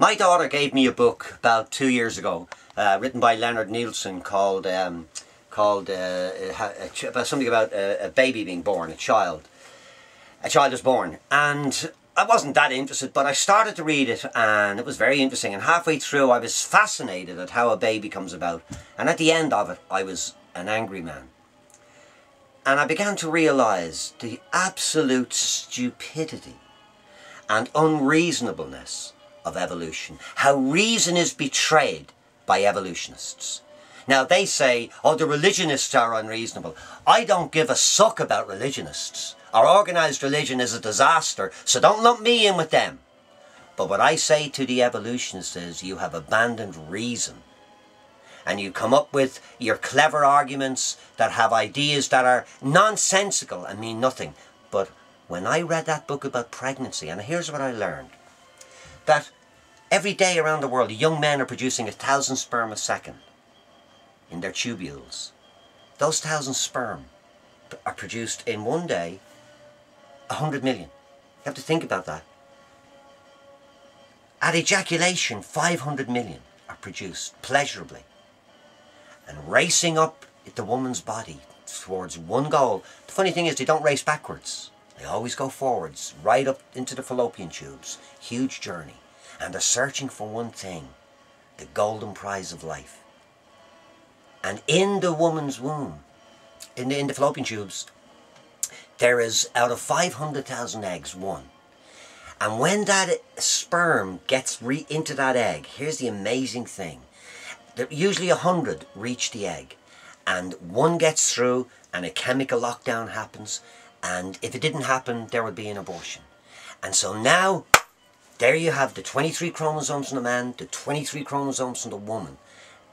My daughter gave me a book about 2 years ago, written by Leonard Nielsen, called about something about a baby being born, a child. A child is born, and I wasn't that interested, but I started to read it, and it was very interesting. And halfway through, I was fascinated at how a baby comes about, and at the end of it, I was an angry man. And I began to realise the absolute stupidity and unreasonableness of evolution. How reason is betrayed by evolutionists. Now they say, oh, the religionists are unreasonable. I don't give a suck about religionists. Our organised religion is a disaster, so don't lump me in with them. But what I say to the evolutionists is, you have abandoned reason. And you come up with your clever arguments that have ideas that are nonsensical and mean nothing. But when I read that book about pregnancy, and here's what I learned. That every day around the world, young men are producing 1,000 sperm a second in their tubules. Those 1,000 sperm are produced in one day, 100 million. You have to think about that. At ejaculation, 500 million are produced pleasurably. And racing up the woman's body towards one goal. The funny thing is, they don't race backwards. They always go forwards, right up into the fallopian tubes. Huge journey. And they're searching for one thing, the golden prize of life. And in the woman's womb, in the fallopian tubes, there is, out of 500,000 eggs, one. And when that sperm gets into that egg, here's the amazing thing. Usually 100 reach the egg, and one gets through, and a chemical lockdown happens, and if it didn't happen, there would be an abortion. And so now, there you have the 23 chromosomes in the man, the 23 chromosomes in the woman,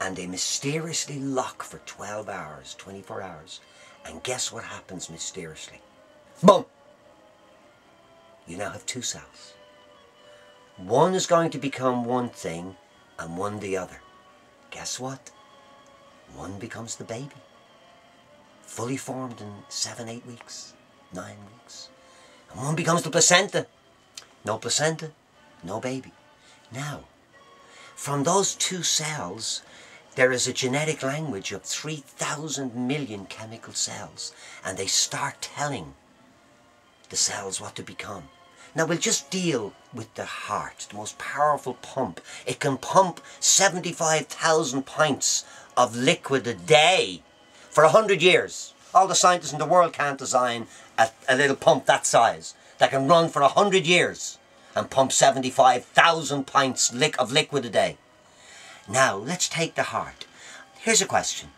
and they mysteriously lock for 12 hours, 24 hours. And guess what happens mysteriously? Boom! You now have two cells. One is going to become one thing, and one the other. Guess what? One becomes the baby. Fully formed in 7, 8 weeks, 9 weeks. And one becomes the placenta. No placenta, no baby. Now, from those two cells, there is a genetic language of 3,000 million chemical cells. And they start telling the cells what to become. Now we'll just deal with the heart, the most powerful pump. It can pump 75,000 pints of liquid a day for 100 years. All the scientists in the world can't design a little pump that size that can run for 100 years and pump 75,000 pints of liquid a day. Now let's take the heart. Here's a question.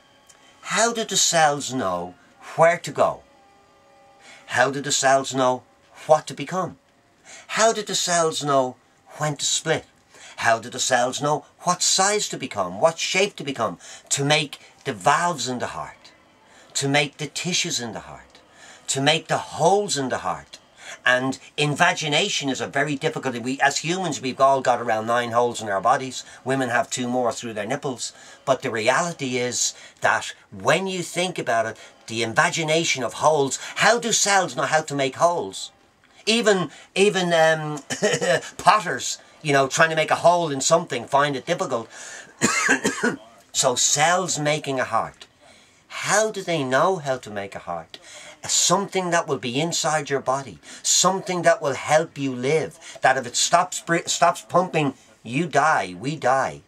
How do the cells know where to go? How do the cells know what to become? How do the cells know when to split? How do the cells know what size to become, what shape to become, to make the valves in the heart, to make the tissues in the heart, to make the holes in the heart? And invagination is a very difficult thing. As humans, we've all got around 9 holes in our bodies. Women have 2 more through their nipples. But the reality is that when you think about it, the invagination of holes, how do cells know how to make holes? Even potters, you know, trying to make a hole in something, find it difficult. So cells making a heart. How do they know how to make a heart? Something that will be inside your body. Something that will help you live. That if it stops pumping, you die, we die.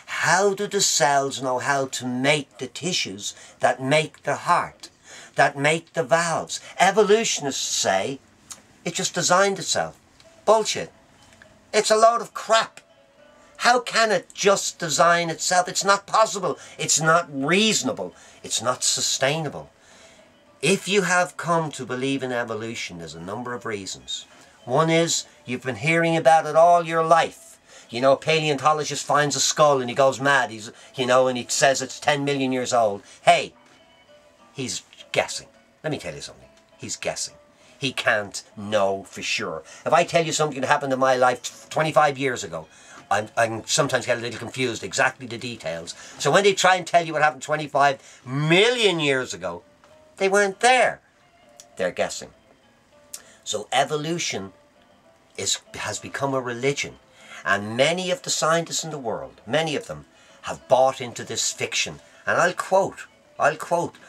How do the cells know how to make the tissues that make the heart? That make the valves? Evolutionists say it just designed itself. Bullshit. It's a load of crap. How can it just design itself? It's not possible. It's not reasonable. It's not sustainable. If you have come to believe in evolution, there's a number of reasons. One is, you've been hearing about it all your life. You know, a paleontologist finds a skull and he goes mad, and he says it's 10 million years old. Hey, he's guessing. Let me tell you something. He's guessing. He can't know for sure. If I tell you something that happened in my life 25 years ago, I sometimes get a little confused exactly the details. So when they try and tell you what happened 25 million years ago, they weren't there. They're guessing. So evolution has become a religion. And many of the scientists in the world, many of them, have bought into this fiction. And I'll quote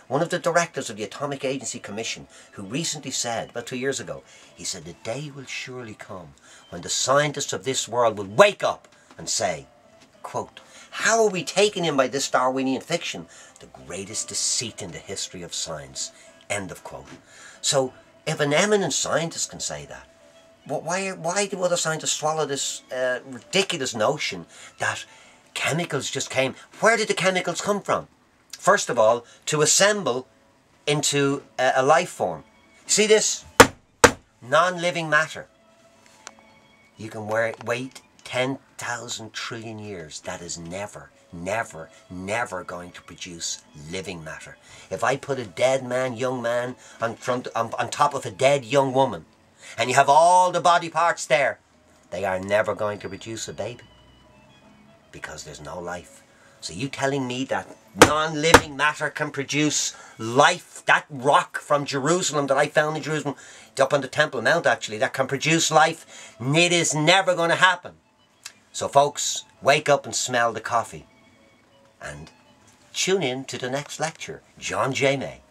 one of the directors of the Atomic Agency Commission, who recently said, about 2 years ago, he said, the day will surely come when the scientists of this world will wake up and say, quote, how are we taken in by this Darwinian fiction? The greatest deceit in the history of science. End of quote. So, if an eminent scientist can say that, why do other scientists swallow this ridiculous notion that chemicals just came? Where did the chemicals come from? First of all, to assemble into a life form. See this? Non-living matter. You can wait 10,000 trillion years. That is never, never, never going to produce living matter. If I put a dead man, young man, on top of a dead young woman, and you have all the body parts there, they are never going to produce a baby. Because there's no life. So you telling me that non-living matter can produce life, that rock from Jerusalem that I found in Jerusalem, up on the Temple Mount actually, that can produce life, it is never going to happen. So folks, wake up and smell the coffee. And tune in to the next lecture. John J. May.